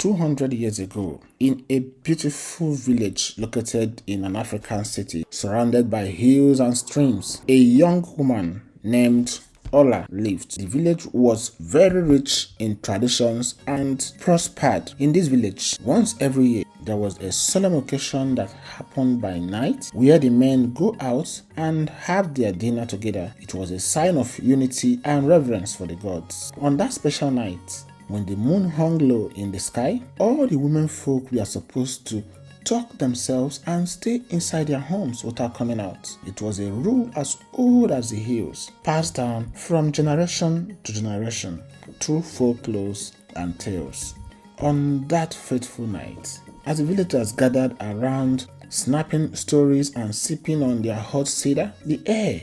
200 years ago, in a beautiful village located in an African city surrounded by hills and streams, a young woman named Ola lived. The village was very rich in traditions and prospered. In this village, once every year, there was a solemn occasion that happened by night where the men go out and have their dinner together. It was a sign of unity and reverence for the gods. On that special night, when the moon hung low in the sky, all the women folk were supposed to tuck themselves and stay inside their homes without coming out. It was a rule as old as the hills, passed down from generation to generation through folklore and tales. On that fateful night, as the villagers gathered around, snapping stories and sipping on their hot cider, the air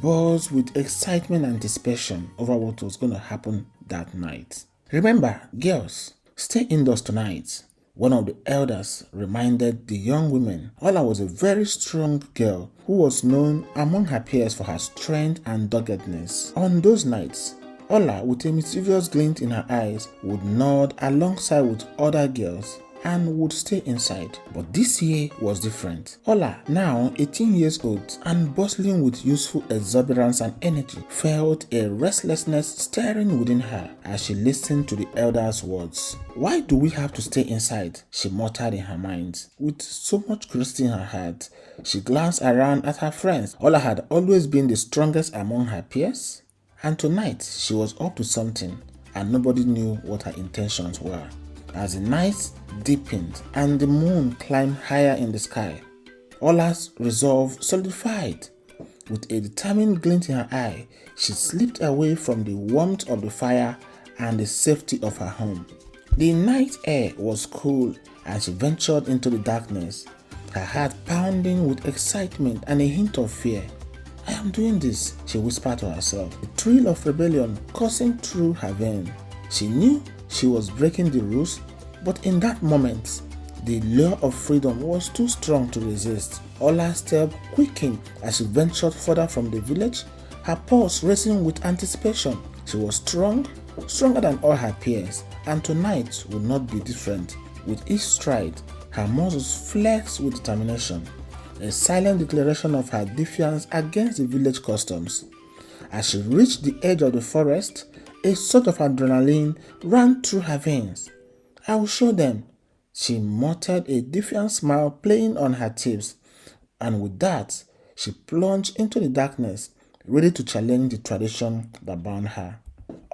buzzed with excitement and anticipation over what was going to happen that night. Remember, girls, stay indoors tonight. One of the elders reminded the young women. Ola was a very strong girl who was known among her peers for her strength and doggedness. On those nights, Ola, with a mischievous glint in her eyes, would nod alongside with other girls and would stay inside. But this year was different. Ola, now 18 years old and bustling with youthful exuberance and energy, felt a restlessness stirring within her as she listened to the elder's words. "Why do we have to stay inside?" she muttered in her mind. With so much curiosity in her heart, she glanced around at her friends. Ola had always been the strongest among her peers, and tonight she was up to something, and nobody knew what her intentions were. As the night deepened and the moon climbed higher in the sky, Ola's resolve solidified. With a determined glint in her eye, she slipped away from the warmth of the fire and the safety of her home. The night air was cool and she ventured into the darkness, her heart pounding with excitement and a hint of fear. "I am doing this," she whispered to herself, the thrill of rebellion coursing through her veins. She knew she was breaking the rules, but in that moment, the lure of freedom was too strong to resist. Ola's step quickened as she ventured further from the village, her pulse racing with anticipation. She was stronger than all her peers, and tonight would not be different. With each stride, her muscles flexed with determination, a silent declaration of her defiance against the village customs. As she reached the edge of the forest, a surge of adrenaline ran through her veins. "I will show them," she muttered, a defiant smile playing on her lips, and with that, she plunged into the darkness, ready to challenge the tradition that bound her.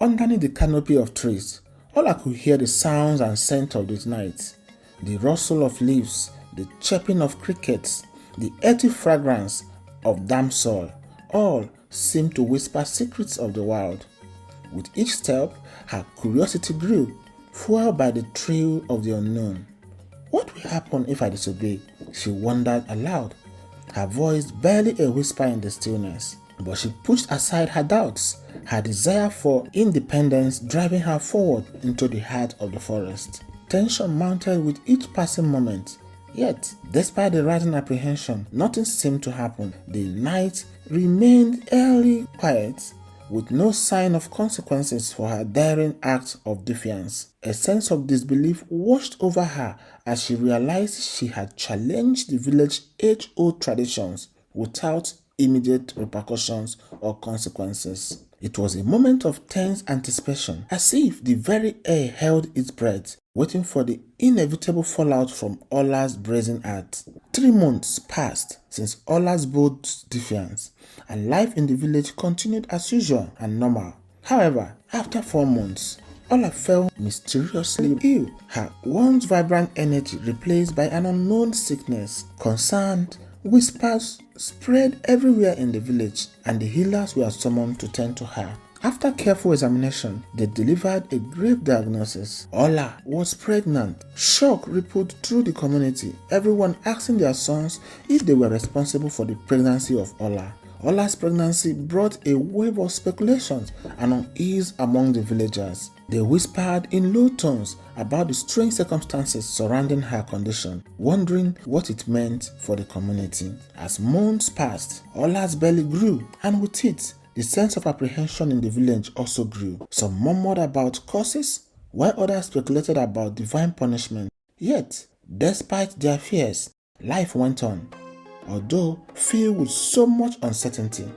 Underneath the canopy of trees, Ola could hear the sounds and scent of the night, the rustle of leaves, the chirping of crickets, the earthy fragrance of damp soil. All seemed to whisper secrets of the wild. With each step, her curiosity grew, fueled by the thrill of the unknown. What will happen if I disobey? She wondered aloud, her voice barely a whisper in the stillness. But she pushed aside her doubts, her desire for independence driving her forward into the heart of the forest. Tension mounted with each passing moment. Yet, despite the rising apprehension, nothing seemed to happen. The night remained eerily quiet, with no sign of consequences for her daring act of defiance. A sense of disbelief washed over her as she realized she had challenged the village's age-old traditions without immediate repercussions or consequences. It was a moment of tense anticipation, as if the very air held its breath, waiting for the inevitable fallout from Ola's brazen act. 3 months passed since Ola's bold defiance, and life in the village continued as usual and normal. However, after 4 months, Ola fell mysteriously ill, her once vibrant energy replaced by an unknown sickness. Concerned whispers spread everywhere in the village, and the healers were summoned to tend to her. After careful examination, they delivered a grave diagnosis. Ola was pregnant. Shock rippled through the community, everyone asking their sons if they were responsible for the pregnancy of Ola. Ola's pregnancy brought a wave of speculations and unease among the villagers. They whispered in low tones about the strange circumstances surrounding her condition, wondering what it meant for the community. As months passed, Ola's belly grew, and with it, the sense of apprehension in the village also grew. Some murmured about curses, while others speculated about divine punishment. Yet, despite their fears, life went on, although filled with so much uncertainty.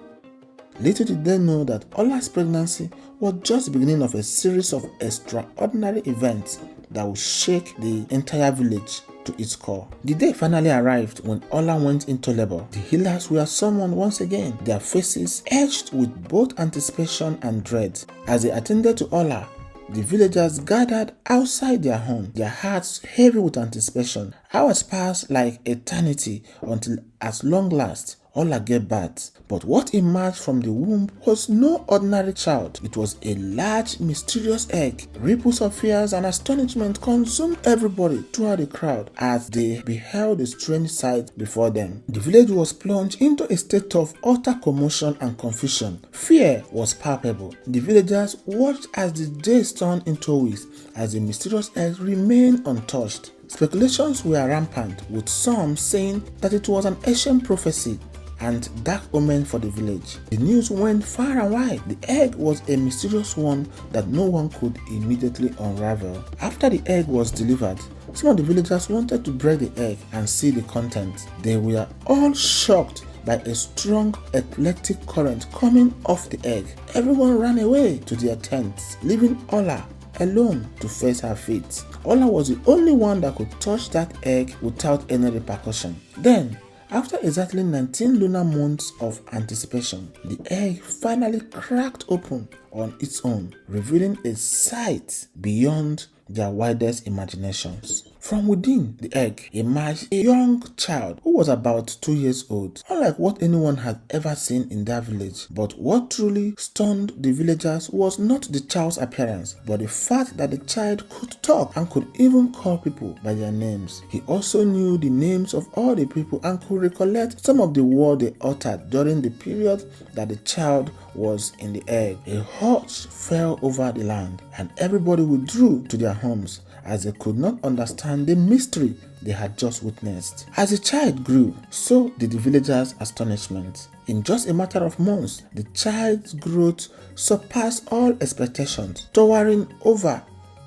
Little did they know that Ola's pregnancy was just the beginning of a series of extraordinary events that would shake the entire village to its core. The day finally arrived when Ola went into labor. The healers were summoned once again, their faces etched with both anticipation and dread. As they attended to Ola, the villagers gathered outside their home, their hearts heavy with anticipation. Hours passed like eternity until, at long last, Ola gave birth. But what emerged from the womb was no ordinary child. It was a large, mysterious egg. Ripples of fears and astonishment consumed everybody throughout the crowd as they beheld the strange sight before them. The village was plunged into a state of utter commotion and confusion. Fear was palpable. The villagers watched as the days turned into weeks, as the mysterious egg remained untouched. Speculations were rampant, with some saying that it was an ancient prophecy and dark omen for the village. The news went far and wide. The egg was a mysterious one that no one could immediately unravel. After the egg was delivered, some of the villagers wanted to break the egg and see the contents. They were all shocked by a strong epileptic current coming off the egg. Everyone ran away to their tents, leaving Ola alone to face her fate. Ola was the only one that could touch that egg without any repercussion. Then, after exactly 19 lunar months of anticipation, the egg finally cracked open on its own, revealing a sight beyond their wildest imaginations. From within the egg emerged a young child who was about 2 years old, unlike what anyone had ever seen in that village. But what truly stunned the villagers was not the child's appearance, but the fact that the child could talk and could even call people by their names. He also knew the names of all the people and could recollect some of the words they uttered during the period that the child was in the egg. A hush fell over the land, and everybody withdrew to their homes as they could not understand the mystery they had just witnessed. As the child grew, so did the villagers' astonishment. In just a matter of months, the child's growth surpassed all expectations, towering over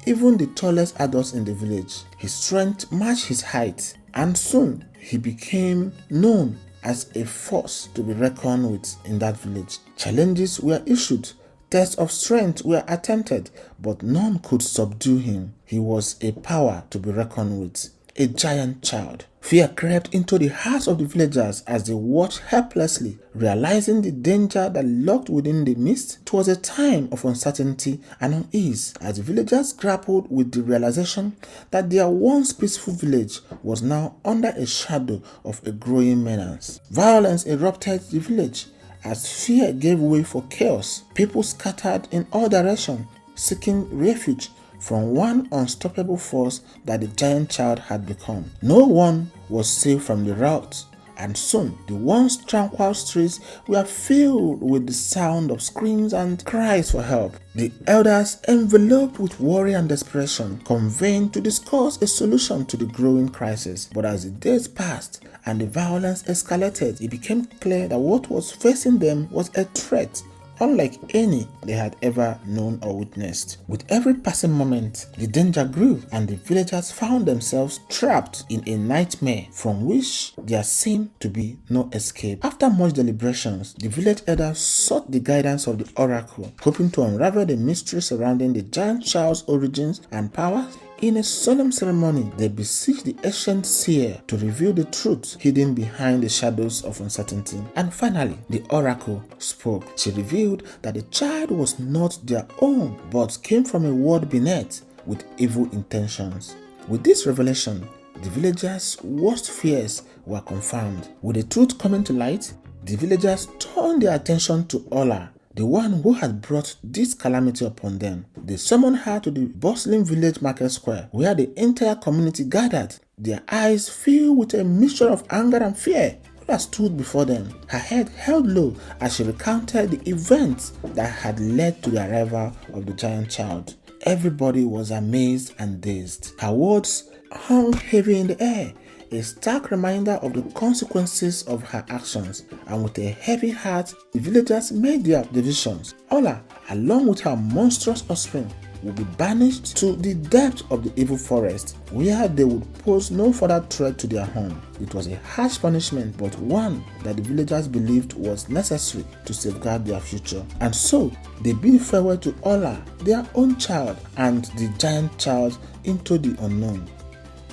even the tallest adults in the village. His strength matched his height, and soon he became known as a force to be reckoned with in that village. Challenges were issued, tests of strength were attempted, but none could subdue him. He was a power to be reckoned with, a giant child. Fear crept into the hearts of the villagers as they watched helplessly, realizing the danger that lurked within the mist. It was a time of uncertainty and unease as the villagers grappled with the realization that their once peaceful village was now under a shadow of a growing menace. Violence erupted the village as fear gave way for chaos. People scattered in all directions, seeking refuge from one unstoppable force that the giant child had become. No one was safe from the rout, and soon the once tranquil streets were filled with the sound of screams and cries for help. The elders, enveloped with worry and desperation, convened to discuss a solution to the growing crisis. But as the days passed and the violence escalated, it became clear that what was facing them was a threat unlike any they had ever known or witnessed. With every passing moment, the danger grew, and the villagers found themselves trapped in a nightmare from which there seemed to be no escape. After much deliberations, the village elders sought the guidance of the oracle, hoping to unravel the mystery surrounding the giant child's origins and powers. In a solemn ceremony, they beseeched the ancient seer to reveal the truth hidden behind the shadows of uncertainty. And finally, the oracle spoke. She revealed that the child was not their own, but came from a world beneath with evil intentions. With this revelation, the villagers' worst fears were confirmed. With the truth coming to light, the villagers turned their attention to Ola, the one who had brought this calamity upon them. They summoned her to the bustling village market square, where the entire community gathered, their eyes filled with a mixture of anger and fear. Ola stood before them, her head held low as she recounted the events that had led to the arrival of the giant child. Everybody was amazed and dazed. Her words hung heavy in the air, a stark reminder of the consequences of her actions, and with a heavy heart, the villagers made their decisions. Ola, along with her monstrous offspring, would be banished to the depth of the evil forest, where they would pose no further threat to their home. It was a harsh punishment, but one that the villagers believed was necessary to safeguard their future. And so, they bid farewell to Ola, their own child, and the giant child into the unknown.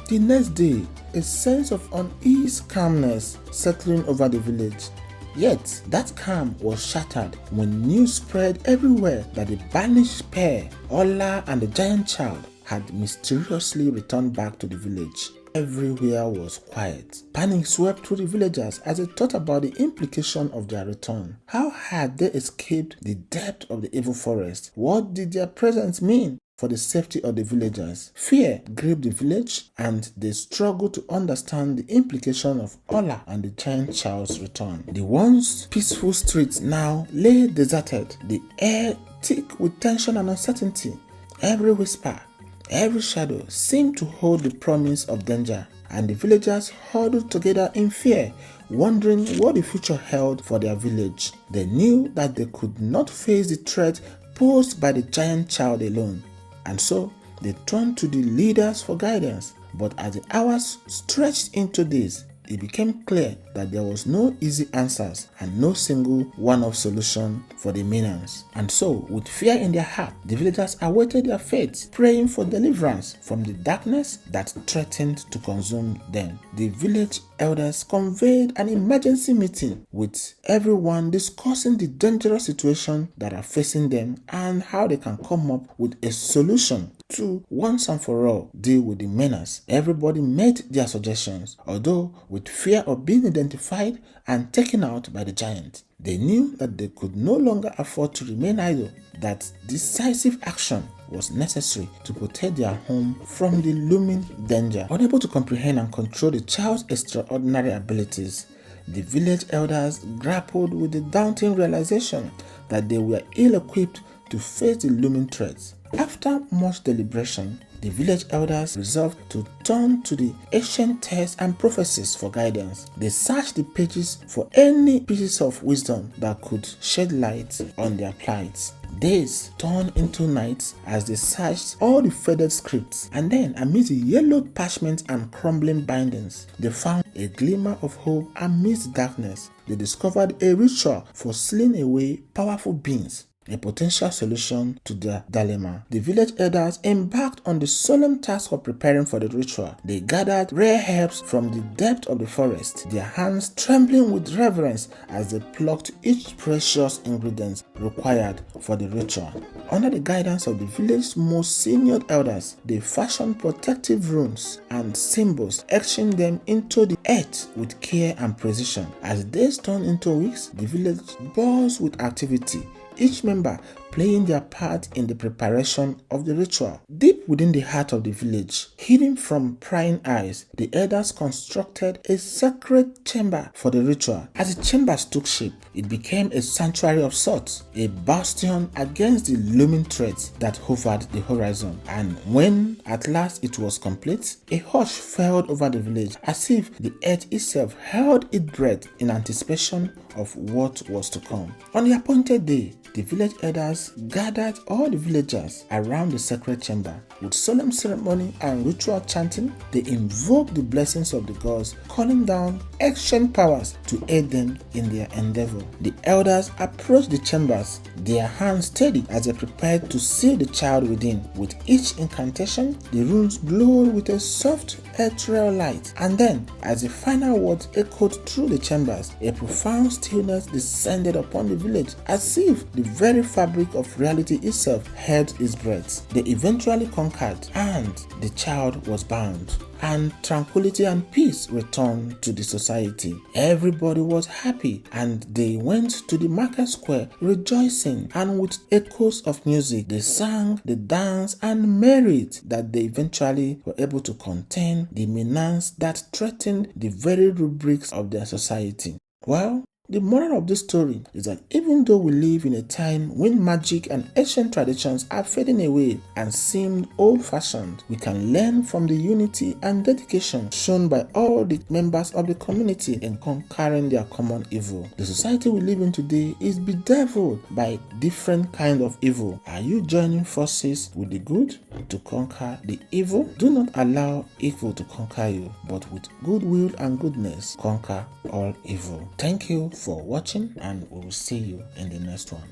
The next day, a sense of unease, calmness settling over the village. Yet, that calm was shattered when news spread everywhere that the banished pair, Ola and the giant child, had mysteriously returned back to the village. Everywhere was quiet. Panic swept through the villagers as they thought about the implication of their return. How had they escaped the depth of the evil forest? What did their presence mean for the safety of the villagers? Fear gripped the village, and they struggled to understand the implication of Ola and the giant child's return. The once peaceful streets now lay deserted, the air thick with tension and uncertainty. Every whisper, every shadow seemed to hold the promise of danger, and the villagers huddled together in fear, wondering what the future held for their village. They knew that they could not face the threat posed by the giant child alone, and so they turned to the leaders for guidance. But as the hours stretched into days, it became clear that there was no easy answers and no single one-off solution for the menace. And so, with fear in their heart, the villagers awaited their fate, praying for deliverance from the darkness that threatened to consume them. The village elders convened an emergency meeting with everyone discussing the dangerous situation that are facing them and how they can come up with a solution to once and for all deal with the menace. Everybody made their suggestions, although with fear of being identified and taken out by the giant. They knew that they could no longer afford to remain idle, that decisive action was necessary to protect their home from the looming danger. Unable to comprehend and control the child's extraordinary abilities, the village elders grappled with the daunting realization that they were ill-equipped to face the looming threats. After much deliberation, the village elders resolved to turn to the ancient texts and prophecies for guidance. They searched the pages for any pieces of wisdom that could shed light on their plight. Days turned into nights as they searched all the faded scripts, and then amidst the yellowed parchment and crumbling bindings, they found a glimmer of hope amidst darkness. They discovered a ritual for sealing away powerful beings, a potential solution to their dilemma. The village elders embarked on the solemn task of preparing for the ritual. They gathered rare herbs from the depth of the forest, their hands trembling with reverence as they plucked each precious ingredient required for the ritual. Under the guidance of the village's most senior elders, they fashioned protective runes and symbols, etching them into the earth with care and precision. As days turned into weeks, the village buzzed with activity, each member playing their part in the preparation of the ritual. Deep within the heart of the village, hidden from prying eyes, the elders constructed a sacred chamber for the ritual. As the chambers took shape, it became a sanctuary of sorts, a bastion against the looming threats that hovered the horizon. And when at last it was complete, a hush fell over the village, as if the earth itself held its breath in anticipation of what was to come. On the appointed day, the village elders gathered all the villagers around the sacred chamber. With solemn ceremony and ritual chanting, they invoked the blessings of the gods, calling down ancient powers to aid them in their endeavor. The elders approached the chambers, their hands steady as they prepared to seal the child within. With each incantation, the runes glowed with a soft ethereal light, and then, as the final words echoed through the chambers, a profound stillness descended upon the village, as if the very fabric of reality itself held its breath. They eventually conquered, and the child was bound, and tranquility and peace returned to the society. Everybody was happy, and they went to the market square rejoicing, and with echoes of music, they sang, they danced, and married, that they eventually were able to contain the menace that threatened the very rubrics of their society. Well, The moral of this story is that even though we live in a time when magic and ancient traditions are fading away and seem old-fashioned, we can learn from the unity and dedication shown by all the members of the community in conquering their common evil. The society we live in today is bedeviled by different kinds of evil. Are you joining forces with the good to conquer the evil? Do not allow evil to conquer you, but with goodwill and goodness conquer all evil. Thank you for watching, and we will see you in the next one.